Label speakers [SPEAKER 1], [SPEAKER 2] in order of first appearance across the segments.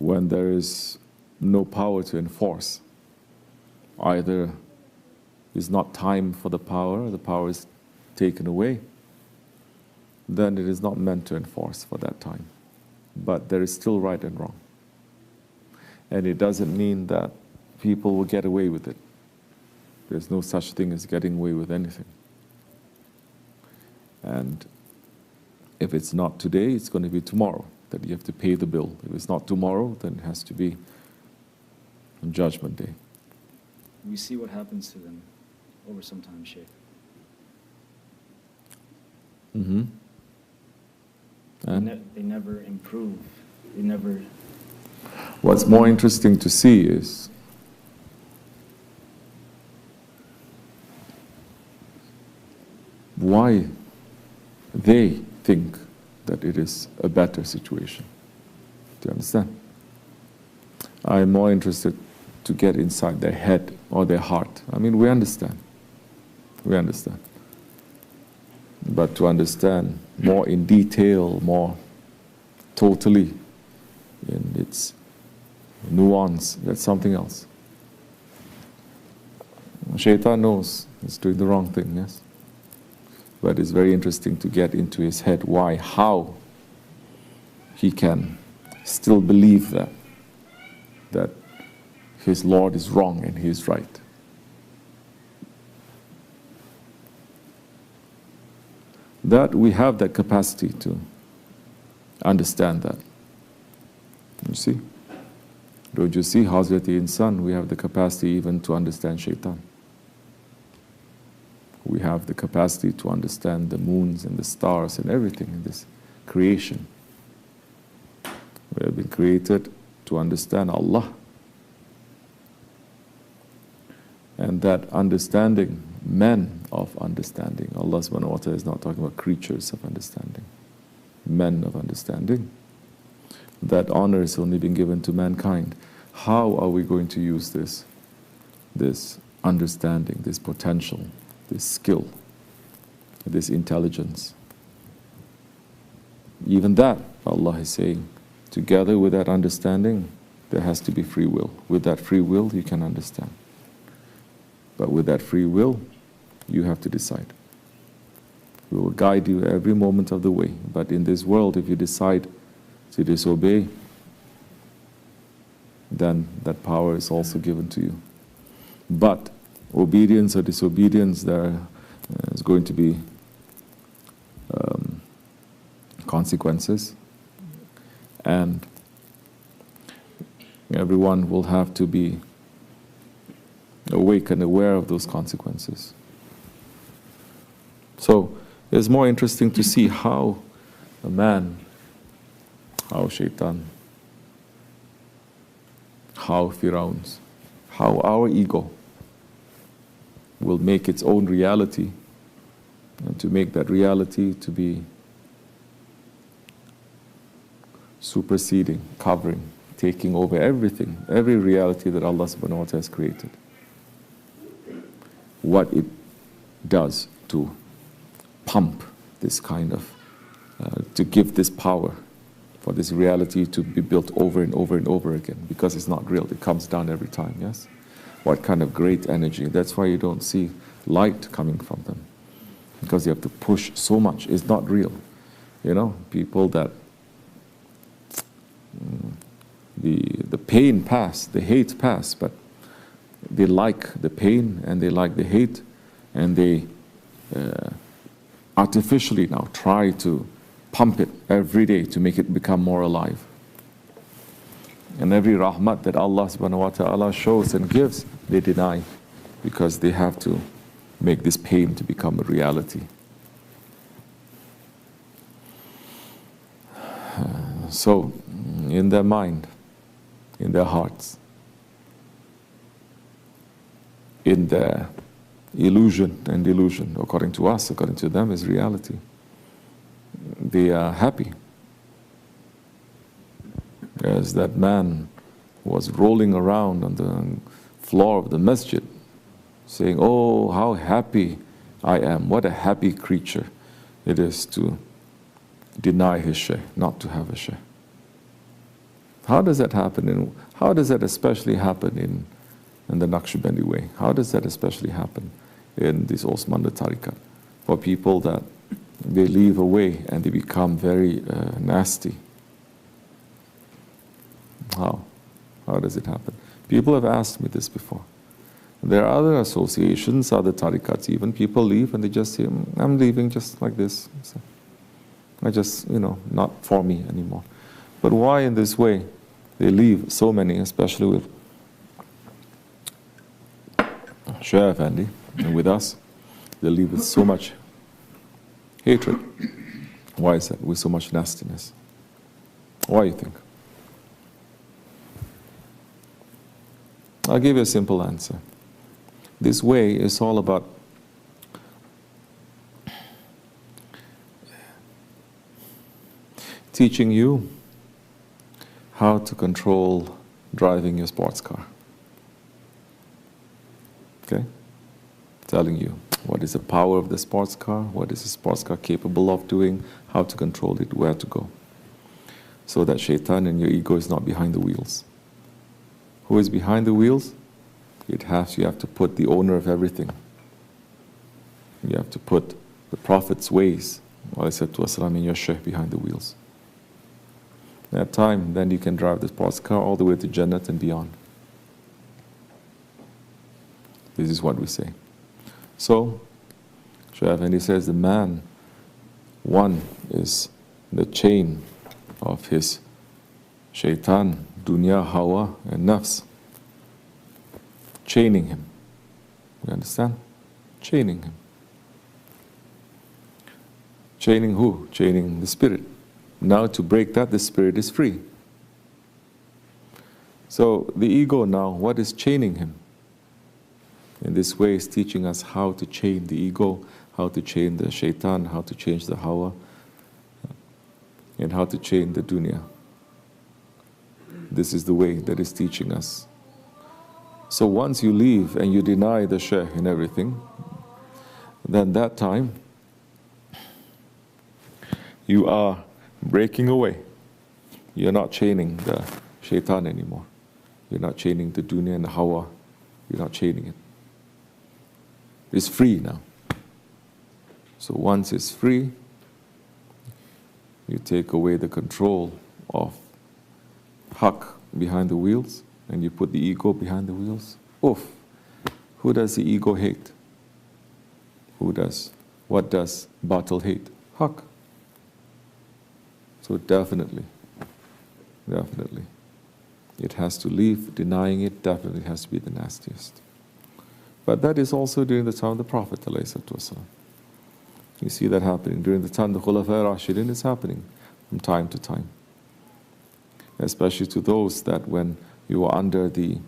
[SPEAKER 1] when there is no power to enforce, either is not time for the power is taken away, then it is not meant to enforce for that time. But there is still right and wrong. And it doesn't mean that people will get away with it. There's no such thing as getting away with anything. And if it's not today, it's going to be tomorrow that you have to pay the bill. If it's not tomorrow, then it has to be on Judgment Day.
[SPEAKER 2] We see what happens to them over some time, Sheikh.
[SPEAKER 1] Mm-hmm.
[SPEAKER 2] They never improve. They never...
[SPEAKER 1] What's more interesting to see is why they think that it is a better situation. Do you understand? I'm more interested to get inside their head or their heart. I mean, we understand. We understand. But to understand more in detail, more totally in its nuance, that's something else. Shaitan knows he's doing the wrong thing, yes? But it's very interesting to get into his head why, how he can still believe that his Lord is wrong and he is right. That we have that capacity to understand that. You see? Don't you see, Hazrat Insan, we have the capacity even to understand Shaitan. We have the capacity to understand the moons and the stars and everything in this creation. We have been created to understand Allah. And that understanding, men of understanding, Allah subhanahu wa ta'ala is not talking about creatures of understanding, men of understanding. That honor has only been given to mankind. How are we going to use this understanding, this potential, this skill, this intelligence? Even that, Allah is saying, together with that understanding, there has to be free will. With that free will, you can understand. But with that free will, you have to decide. We will guide you every moment of the way. But in this world, if you decide to disobey, then that power is also given to you. But obedience or disobedience, there is going to be consequences. And everyone will have to be awake and aware of those consequences. So it's more interesting to see how a man, how Shaitan, how Fir'auns, how our ego will make its own reality, and to make that reality to be superseding, covering, taking over everything, every reality that Allah subhanahu wa ta'ala has created. What it does to pump this kind of, to give this power for this reality to be built over and over and over again, because it's not real. It comes down every time, yes? What kind of great energy. That's why you don't see light coming from them, because you have to push so much. It's not real. You know, people that the pain pass, the hate pass, but they like the pain and they like the hate, and they artificially now try to pump it every day to make it become more alive. And every rahmat that Allah subhanahu wa ta'ala shows and gives, they deny, because they have to make this pain to become a reality. So, in their mind, in their hearts, in their illusion and delusion, according to us, according to them, is reality. They are happy. As that man was rolling around on the floor of the masjid, saying, "Oh, how happy I am. What a happy creature it is to deny his shaykh, not to have a shaykh. How does that happen? How does that especially happen in the Naqshbandi way? How does that especially happen in this Osmanli tariqat? For people that they leave a way and they become very nasty. How? How does it happen? People have asked me this before. There are other associations, other tariqats even. People leave and they just say, I'm leaving just like this. So I just, not for me anymore. But why in this way? They leave so many, especially with Shawwal Effendi and with us. They leave with so much hatred. Why is that? With so much nastiness. Why, you think? I'll give you a simple answer. This way is all about teaching you how to control driving your sports car. Okay? Telling you what is the power of the sports car, what is the sports car capable of doing, how to control it, where to go. So that shaitan and your ego is not behind the wheels. Who is behind the wheels? You have to put the owner of everything. You have to put the Prophet's ways, ﷺ, in your shaykh behind the wheels. At that time, then you can drive the sports car all the way to Jannat and beyond. This is what we say. So, Shawwal Effendi says the man, one is the chain of his shaitan, dunya, hawa, and nafs. Chaining him. You understand? Chaining him. Chaining who? Chaining the spirit. Now to break that, the spirit is free. So the ego now, what is chaining him? In this way is teaching us how to chain the ego, how to chain the shaitan, how to change the hawa, and how to chain the dunya. This is the way that is teaching us. So once you leave and you deny the shaykh and everything, then that time you are breaking away. You're not chaining the shaitan anymore. You're not chaining the dunya and the hawa. You're not chaining it. It's free now. So once it's free, you take away the control of haq behind the wheels and you put the ego behind the wheels. Oof! Who does the ego hate? Who does? What does batil hate? Haq. So definitely, it has to leave. Denying it definitely has to be the nastiest. But that is also during the time of the Prophet ﷺ. You see that happening. During the time of the Khulafa Rashidin, it's happening from time to time. Especially to those that when you are under the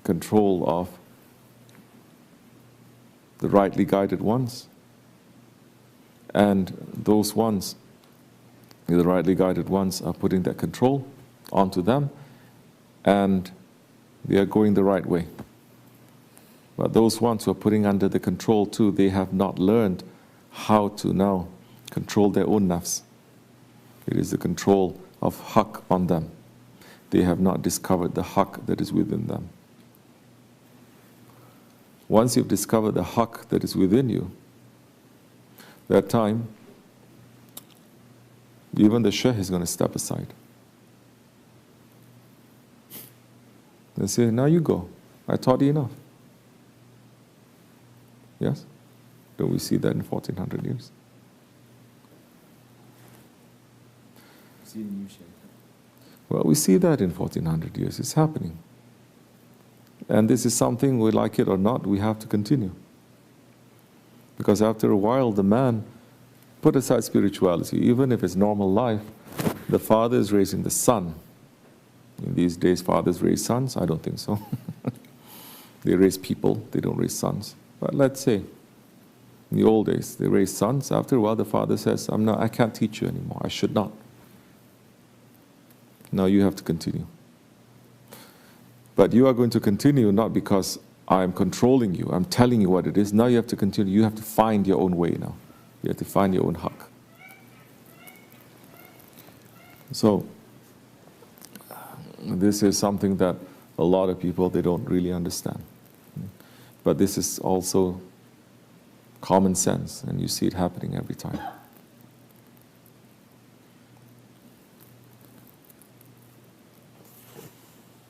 [SPEAKER 1] control of the rightly guided ones, and those ones, the rightly guided ones, are putting that control onto them, and they are going the right way. But those ones who are putting under the control too, they have not learned how to now control their own nafs. It is the control of haqq on them. They have not discovered the haqq that is within them. Once you've discovered the haqq that is within you, that time, even the shaykh is going to step aside. They say, now you go. I taught you enough. Yes? Don't we see that in 1400 years?
[SPEAKER 2] See the new shaykh.
[SPEAKER 1] Well, we see that in 1400 years. It's happening. And this is something, we like it or not, we have to continue. Because after a while, the man, put aside spirituality, even if it's normal life, the father is raising the son. In these days, fathers raise sons? I don't think so. They raise people, they don't raise sons. But let's say, in the old days, they raised sons. After a while, the father says, I can't teach you anymore. I should not. Now you have to continue. But you are going to continue not because I'm controlling you, I'm telling you what it is. Now you have to continue. You have to find your own way now. You have to find your own haqq. So, this is something that a lot of people, they don't really understand. But this is also common sense, and you see it happening every time.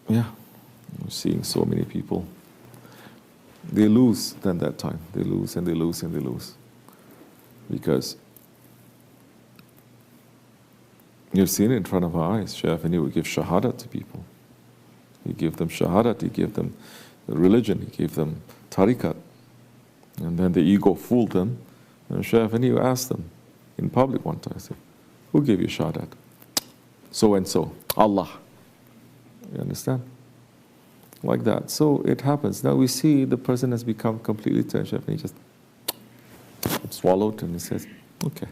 [SPEAKER 1] Yeah, I'm seeing so many people. They lose then that time. They lose and they lose and they lose. Because you've seen it in front of our eyes. Shaykh Afeni would give shahadat to people. He gave them shahadat, he gave them religion, he gave them tariqat. And then the ego fooled them. And Shaykh Afeni asked them in public one time, I said, who gave you shahadat? So and so, Allah. You understand? Like that. So it happens. Now we see the person has become completely turned, and he just swallowed and he says, okay.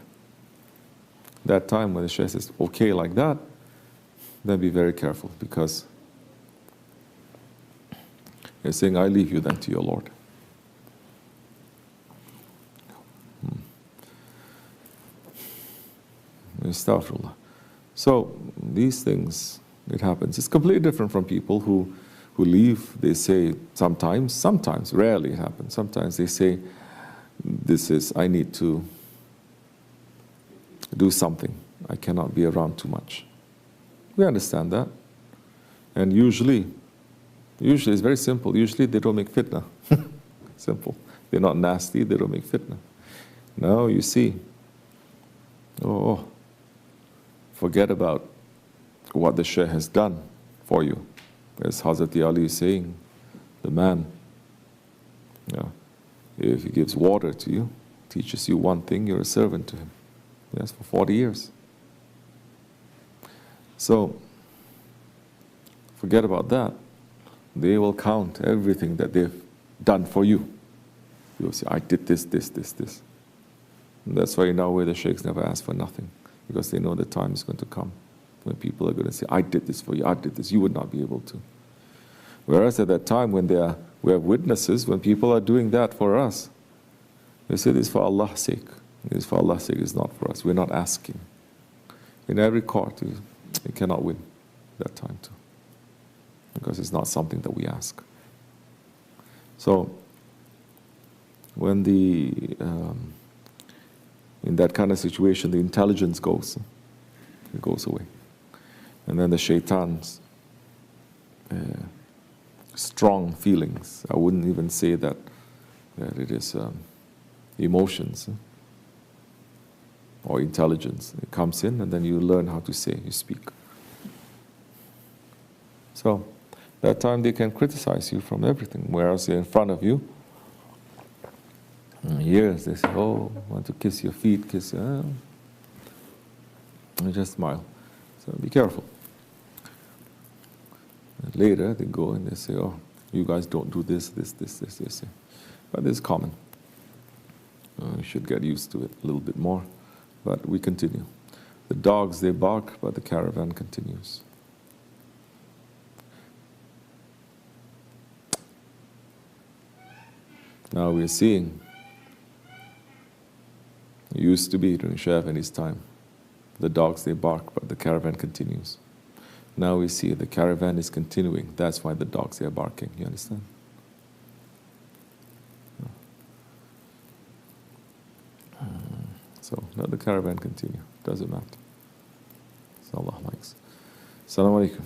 [SPEAKER 1] That time when the Shaykh says, okay, like that, then be very careful, because he's saying, I leave you then to your Lord. Astaghfirullah. So these things, it happens. It's completely different from people who leave. They say sometimes, rarely it happens. Sometimes they say, I need to do something. I cannot be around too much. We understand that. And usually it's very simple. Usually they don't make fitna. Simple. They're not nasty, they don't make fitna. Now you see, forget about what the Shaykh has done for you. As Hazrat Ali is saying, the man, if he gives water to you, teaches you one thing, you're a servant to him. Yes, for 40 years. So, forget about that. They will count everything that they've done for you. You'll say, I did this. And that's why in our way the sheikhs never ask for nothing, because they know the time is going to come when people are going to say, I did this for you, I did this. You would not be able to. Whereas at that time when we have witnesses, when people are doing that for us, they say this is for Allah's sake. This is for Allah's sake, it's not for us. We're not asking. In every court, you cannot win that time too, because it's not something that we ask. So, when in that kind of situation, the intelligence goes away. And then the shaitan's strong feelings, I wouldn't even say that it is emotions or intelligence. It comes in and then you learn how to say, you speak. So, that time they can criticize you from everything, whereas they're in front of you. Years they say, oh, I want to kiss your feet, kiss your... And just smile. So be careful. And later they go and they say, oh, you guys don't do this, they say. But this is common. You should get used to it a little bit more. But we continue. The dogs, they bark, but the caravan continues. Now we're seeing, it used to be during Shaykh Afeni's time, the dogs, they bark, but the caravan continues. Now we see the caravan is continuing. That's why the dogs, they are barking. You understand? So let the caravan continue. Doesn't matter. So Allah likes. Assalamu alaikum.